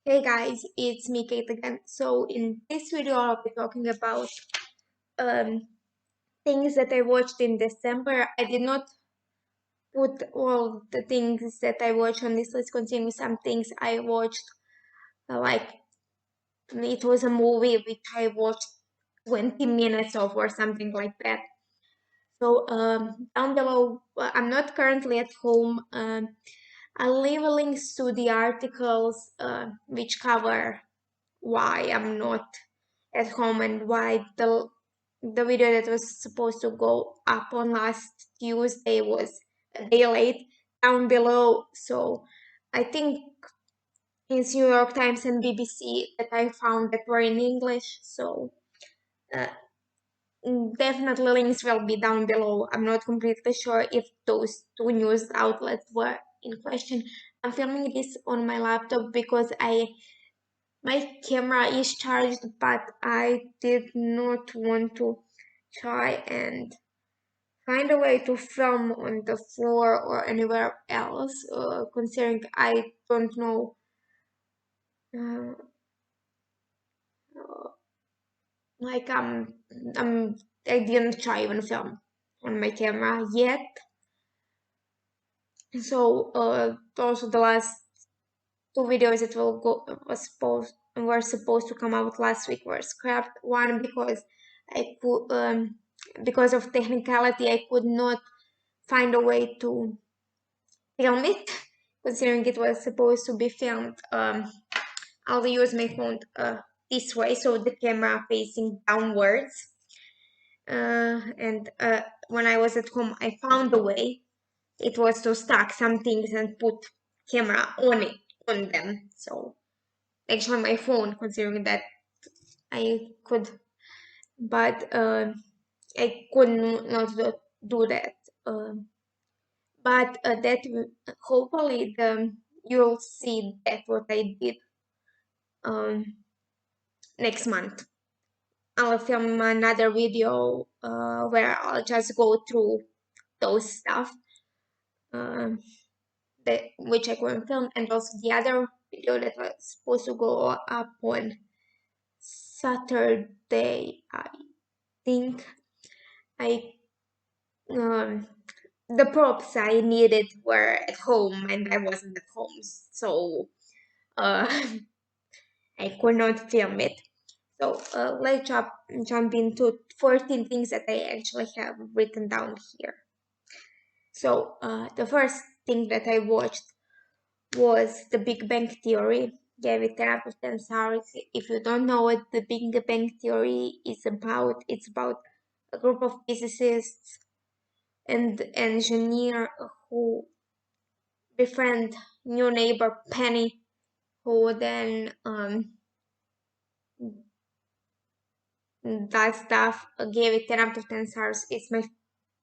Hey guys, it's me Kate again. So in this video I'll be talking about um, things that I watched in December. I did not put all the things that I watched on this list considering some things I watched like it was a movie which I watched 20 minutes of or something like that. So down below, I'm not currently at home. I'll leave links to the articles which cover why I'm not at home and why the video that was supposed to go up on last Tuesday was a day late down below. So I think it's New York Times and BBC that I found that were in English. So uh, definitely links will be down below. I'm not completely sure if those two news outlets were in question. I'm filming this on my laptop because my camera is charged, but I did not want to try and find a way to film on the floor or anywhere else, considering I don't know, uh, uh, like I'm, I didn't try even film on my camera yet. So also the last two videos that will go were supposed to come out last week were scrapped. One because I could because of technicality I could not find a way to film it, considering it was supposed to be filmed. I'll use my phone this way, so the camera facing downwards. And when I was at home, I found a way. It was to stack some things and put camera on them. So actually on my phone, considering that I could, but I could not do that. But that hopefully you'll see that what I did um, next month. I'll film another video where I'll just go through those stuff um, that which I couldn't film, and also the other video that was supposed to go up on Saturday, I think. I the props I needed were at home and I wasn't at home, so uh, I could not film it. So let's jump into 14 things that I actually have written down here. So the first thing that I watched was The Big Bang Theory. Gave it 10 out of 10 stars. If you don't know what The Big Bang Theory is about, it's about a group of physicists and engineer who befriend new neighbor Penny, who then that stuff. Gave it 10 out of 10 stars. It's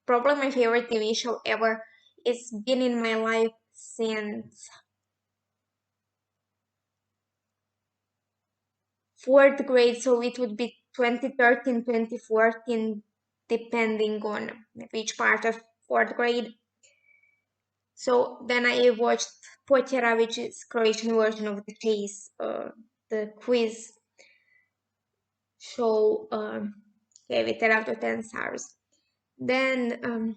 probably my favorite TV show ever. It's been in my life since fourth grade, so it would be 2013, 2014, depending on which part of fourth grade. So then I watched Potjera, which is Croatian version of the case, the quiz show. Gave it 10 out of 10 stars. Then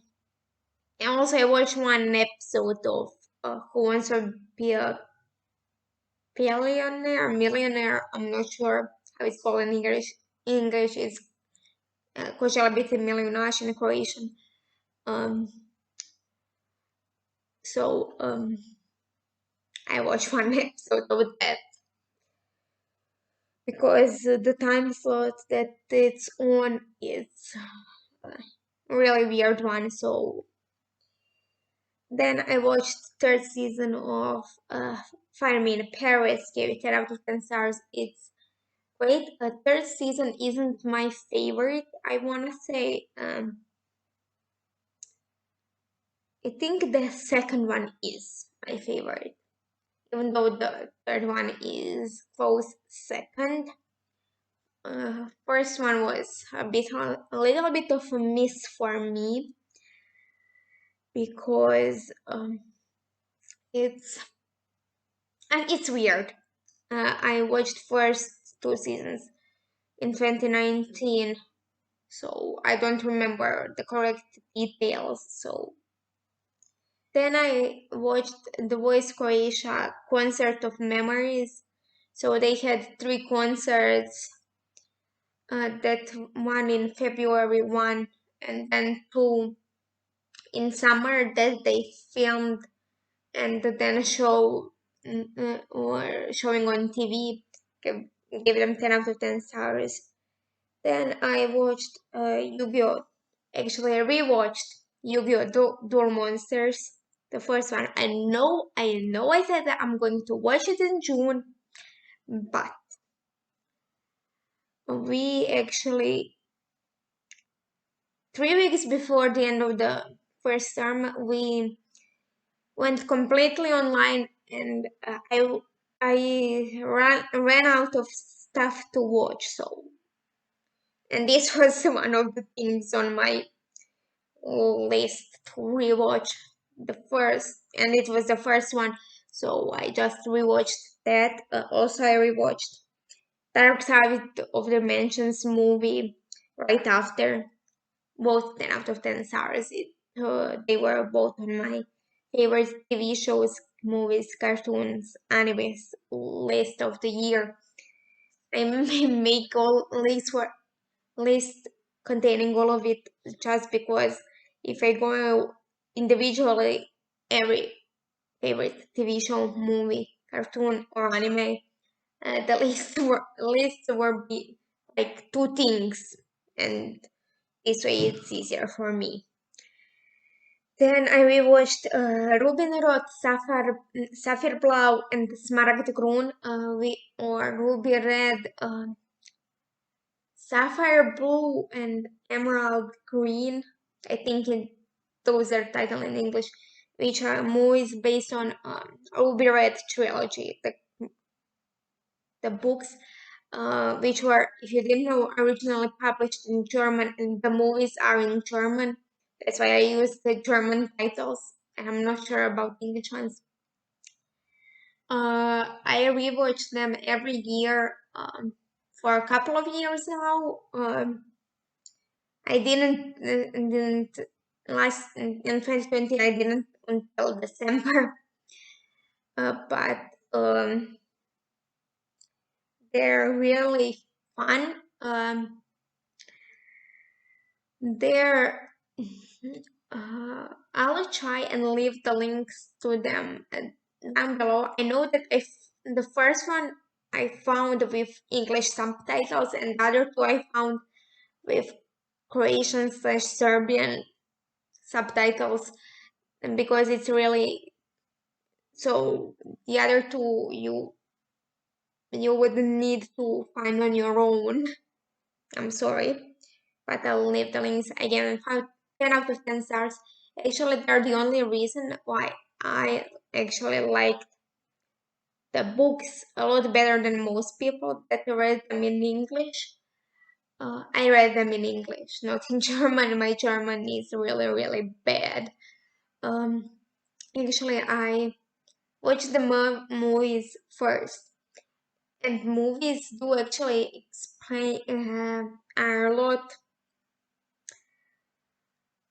and also I watched one episode of Who Wants to Be a Millionaire. I'm not sure how it's called in English. English is ko će biti milijunaš in Croatian. Um, so I watched one episode of that because the time slot that it's on is a really weird one. So then I watched third season of Fire Me in Paris. Gave it 10 out of 10 stars. It's great. Third season isn't my favorite. I wanna say I think the second one is my favorite, even though the third one is close second. First one was a little bit of a miss for me because it's and it's weird. I watched first 2 seasons in 2019, so I don't remember the correct details. So then I watched the Voice Croatia Concert of Memories. So they had 3 concerts. That one in February, one, and then 2 in summer that they filmed and then a show or showing on TV. Gave them 10 out of 10 stars. Then I watched Yu-Gi-Oh! Actually, I rewatched Yu-Gi-Oh! Duel Monsters, the first one. I said that I'm going to watch it in June, but we actually 3 weeks before the end of the first term, we went completely online, and I ran out of stuff to watch. So, and this was one of the things on my list to rewatch the first, and it was the first one. So I just rewatched that. Also, I rewatched Dark Side of the Dimensions movie right after. Both 10 out of 10 stars. They were both on my favorite TV shows, movies, cartoons, animes list of the year. I make all list containing all of it just because if I go individually, every favorite TV show, movie, cartoon, or anime, the lists were like 2 things, and this way it's easier for me. Then I rewatched Rubinrot, Saphireblau, and Smaragdgrun, or Ruby Red, Sapphire Blue, and Emerald Green. I think those are titled in English, which are movies based on Ruby Red trilogy, the books, which were, if you didn't know, originally published in German, and the movies are in German. That's why I use the German titles, and I'm not sure about English ones. I rewatch them every year for a couple of years now. I didn't last in 2020. I didn't until December, but they're really fun. They're I'll try and leave the links to them down below. I know that if the first one I found with English subtitles, and the other 2 I found with Croatian/Serbian subtitles, and because it's really so the other 2 you would need to find on your own. I'm sorry, but I'll leave the links again. 10 out of 10 stars. Actually, they're the only reason why I actually like the books a lot better than most people that read them in English. I read them in English, not in German. My German is really, really bad. Actually, I watched the movies first, and movies do actually explain are a lot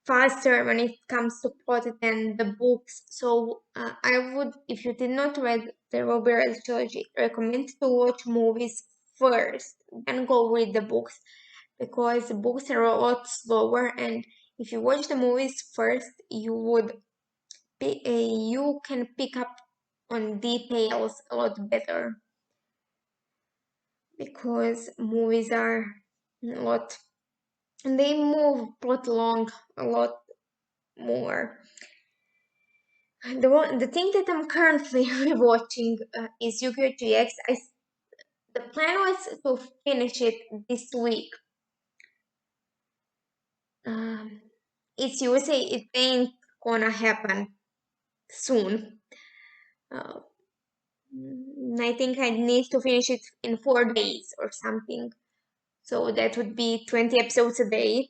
faster when it comes to plot than the books. So I would, if you did not read the Robert trilogy, recommend to watch movies first, then go read the books, because the books are a lot slower. And if you watch the movies first, you can pick up on details a lot better, because movies are a lot, and they move plot along a lot more. The thing that I'm currently rewatching is Yu-Gi-Oh! GX. The plan was to finish it this week. It's USA. It ain't gonna happen soon. Uh, I think I need to finish it in 4 days or something. So that would be 20 episodes a day.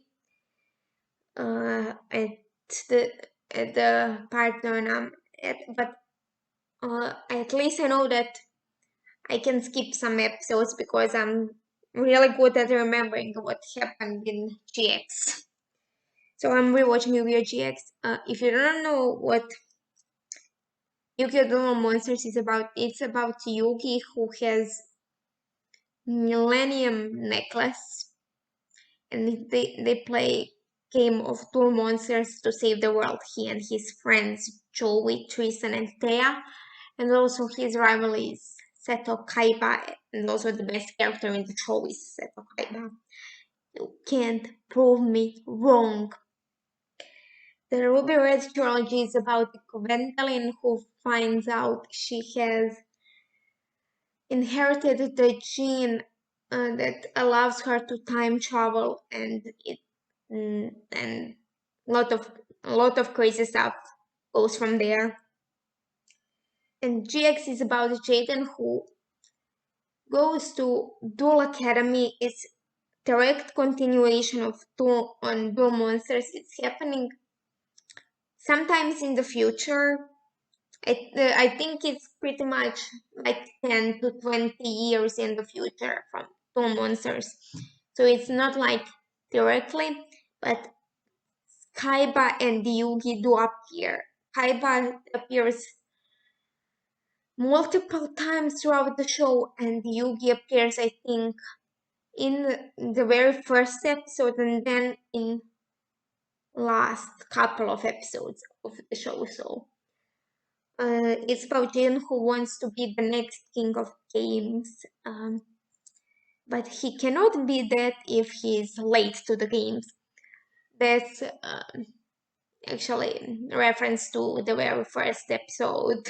At the part that I'm at, but at least I know that I can skip some episodes because I'm really good at remembering what happened in GX. So I'm rewatching Yu-Gi-Oh! GX. If you don't know what Yu-Gi-Oh! Duel Monsters is about, it's about Yugi who has Millennium Necklace, and they play game of Duel Monsters to save the world. He and his friends Joey, Tristan, and Thea, and also his rival is Seto Kaiba, and also the best character in the show is Seto Kaiba. You can't prove me wrong. The Rubinrot trilogy is about Gwendolyn who finds out she has inherited the gene that allows her to time travel, and and a lot of crazy stuff goes from there. And GX is about Jaden who goes to Duel Academy. It's direct continuation of Duel Monsters. It's happening sometimes in the future. I think it's pretty much like 10 to 20 years in the future from Duel Monsters. So it's not like directly, but Kaiba and Yugi do appear. Kaiba appears multiple times throughout the show, and Yugi appears, I think, in the very first episode and then in last couple of episodes of the show. So it's about Jin who wants to be the next king of games, but he cannot be that if he's late to the games. That's actually reference to the very first episode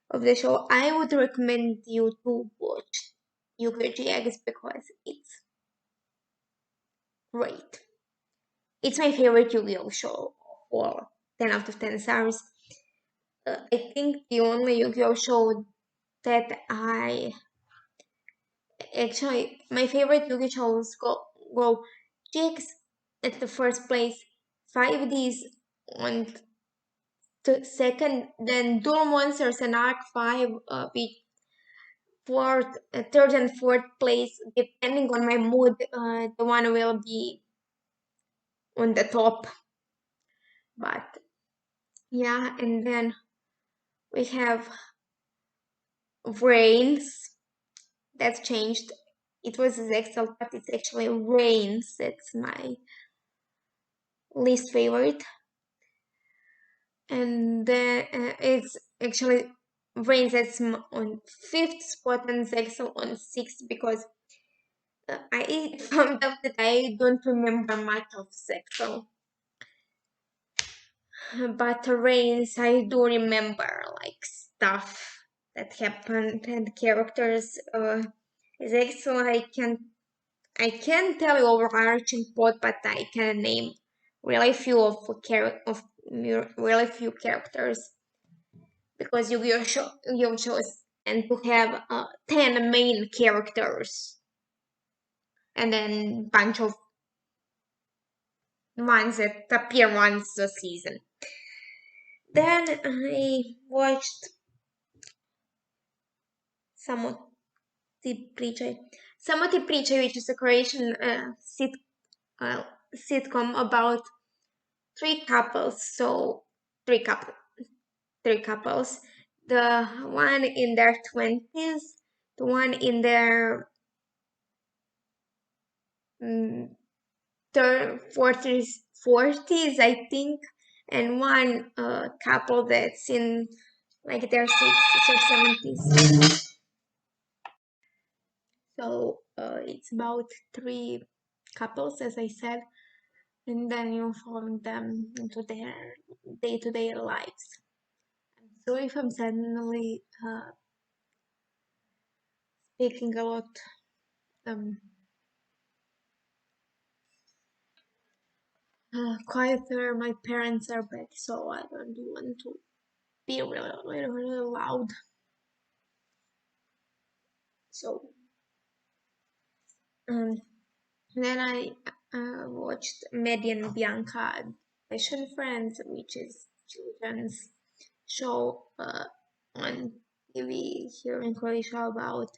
of the show. I would recommend you to watch Yu-Gi-Oh! GX because it's great. It's my favorite Yu-Gi-Oh! Show for 10 out of 10 stars. I think the only Yu-Gi-Oh! Show that my favorite Yu-Gi-Oh! Shows go GX at the first place, 5Ds on the second, then Duel Monsters and Arc 5 be fourth, third and fourth place, depending on my mood. The one will be on the top. But yeah, and then we have Vrains. That's changed. It was Zexel, but it's actually Vrains. That's my least favorite. And then it's actually Vrains that's on 5th spot and Zexel on 6th because I found out that I don't remember much of Zexel. But Vrains, I do remember like stuff that happened and characters. Zexel, I can tell you overarching plot, but I can name really few really few characters because Yu-Gi-Oh shows tend to have 10 main characters and then bunch of ones that appear once a season. Then I watched Samo pričaj. Samo pričaj, which is a Croatian sitcom about three couples. So three couples. The one in their 20s, the one in their 40s, I think, and one couple that's in like their 60s or 70s. So it's about three couples, as I said, and then you follow them into their day-to-day lives. I'm sorry if I'm suddenly speaking a lot. Quieter. My parents are back, so I don't want to be really loud. So then I watched Maggie and Bianca Feshion Friends, which is children's show on TV here in Croatia about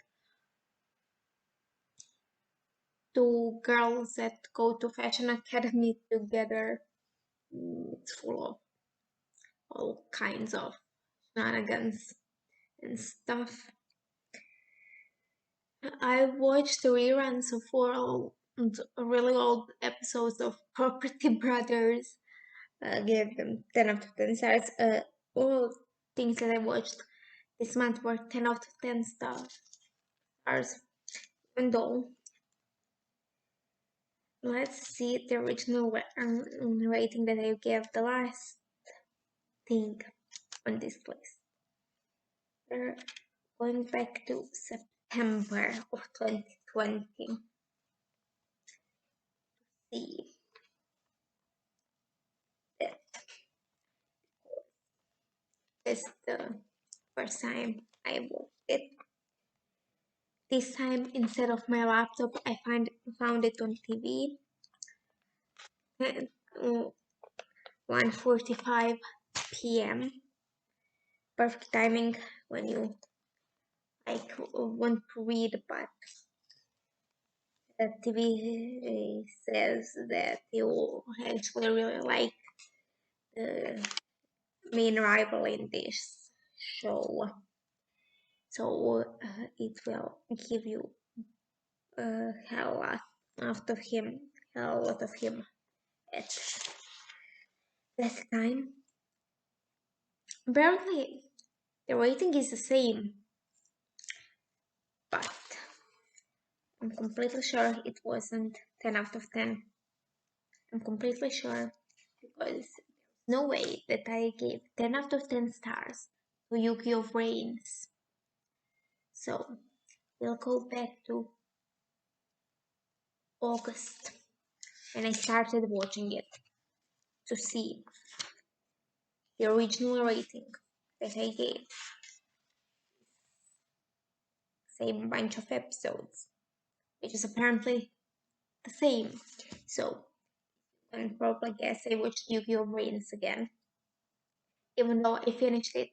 two girls that go to fashion academy together. It's full of all kinds of shenanigans and stuff. I watched the reruns of really old episodes of Property Brothers. Gave them 10 out of 10 stars. All things that I watched this month were 10 out of 10 stars. Even though, let's see the original rating that I gave the last thing on this list. We're going back to September of 2020. See that is the first time I watched it. This time, instead of my laptop, I found it on TV. At 1:45 p.m. Perfect timing when you want to read, but the TV says that you actually really like the main rival in this show, so it will give you a lot of him at that time. Apparently, the rating is the same, but I'm completely sure it wasn't 10 out of 10. I'm completely sure because there's no way that I gave 10 out of 10 stars to Yu-Gi-Oh! Vrains. So we'll go back to August when I started watching it to see the original rating that I gave. Same bunch of episodes, which is apparently the same. So you can probably guess I watched Yu-Gi-Oh! Vrains again, even though I finished it.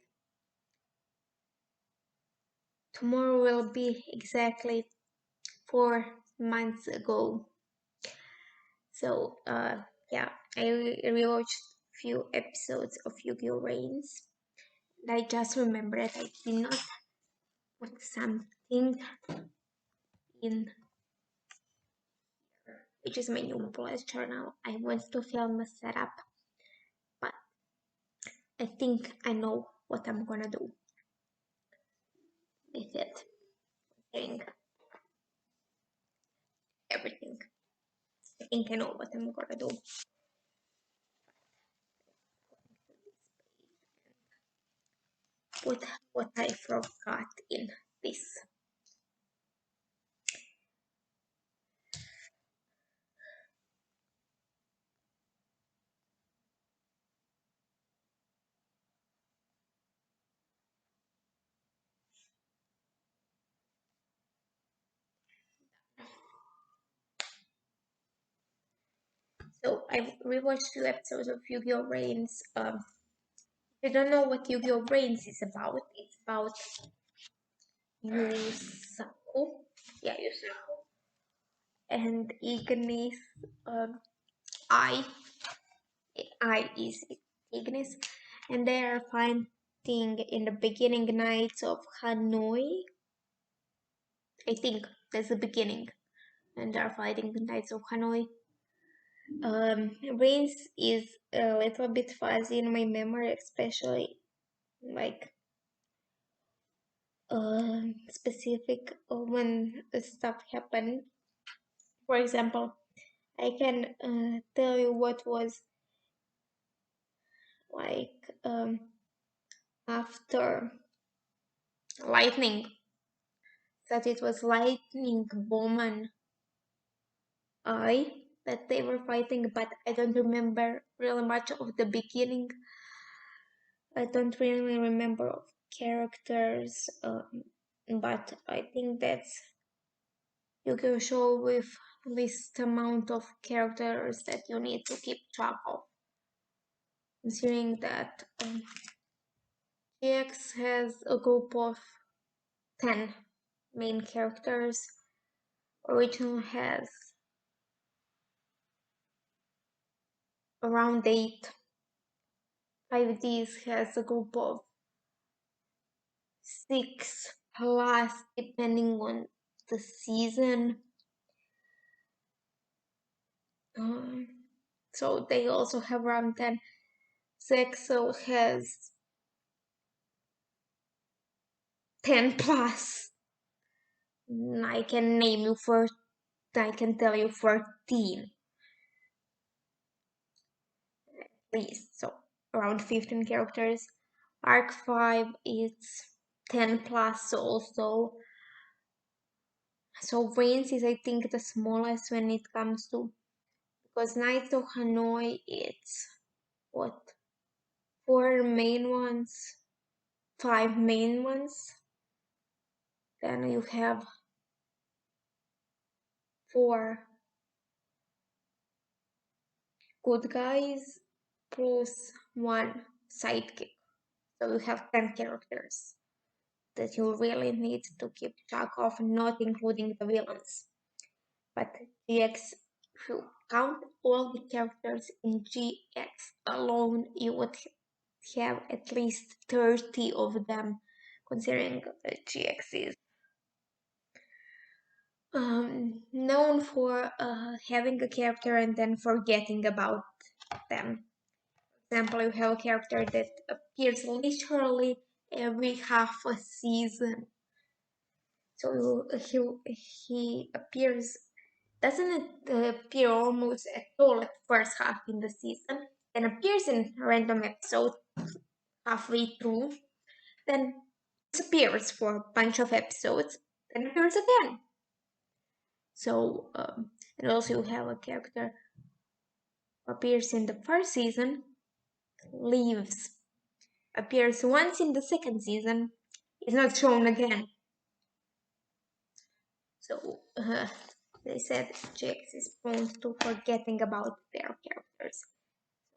Tomorrow will be exactly 4 months ago. So yeah, I rewatched few episodes of Yu-Gi-Oh! Vrains. I just remember that I did not put something in, which is my new bullet journal. I want to film a setup, but I think I know what I'm gonna do with it. Doing everything. I think I know what I'm gonna do. Put what I forgot in this. So I've rewatched 2 episodes of Yu-Gi-Oh! Vrains. If you don't know what Yu-Gi-Oh! Vrains is about, it's about Yusaku. Yeah, Yusaku. And Ignis. I is Ignis. And they are fighting in the beginning nights of Hanoi. I think that's the beginning. And they are fighting the nights of Hanoi. Vrains is a little bit fuzzy in my memory, especially like specific when stuff happened. For example, I can tell you what was like after lightning, that it was lightning Bowman I that they were fighting, but I don't remember really much of the beginning. I don't really remember of characters, but I think that's Yu-Gi-Oh! Show with least amount of characters that you need to keep track of. Considering that GX has a group of 10 main characters. Original has around 8. 5Ds has a group of 6 plus, depending on the season. So they also have around 10. Sexo has 10 plus. I can tell you 14 at least. So around 15 characters. Arc 5 is 10 plus also. So Vrains is, I think, the smallest when it comes to, because Knights of Hanoi, it's what, 4 main ones, 5 main ones. Then you have 4 good guys plus 1 sidekick. So you have 10 characters that you really need to keep track of, not including the villains. But GX, if you count all the characters in GX alone, you would have at least 30 of them, considering GX is known for having a character and then forgetting about them. For example, you have a character that appears literally every half a season. So he appears, doesn't appear almost at all at first half in the season, then appears in a random episode halfway through, then disappears for a bunch of episodes, then appears again. So, and also you have a character who appears in the first season, leaves, appears once in the second season, is not shown again. So, they said Jax is prone to forgetting about their characters.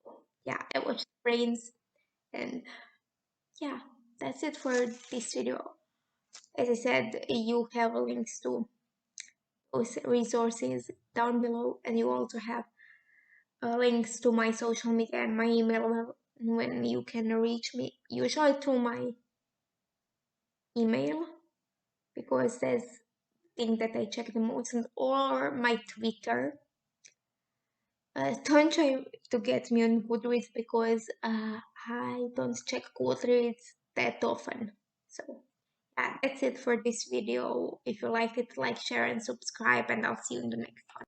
So, yeah, I watched Vrains, and yeah, that's it for this video. As I said, you have links to those resources down below, and you also have links to my social media and my email when you can reach me, usually through my email, because that's the thing that I check the most, or my Twitter. Don't try to get me on Goodreads because I don't check Goodreads that often. So yeah, that's it for this video. If you liked it, like, share, and subscribe, and I'll see you in the next one.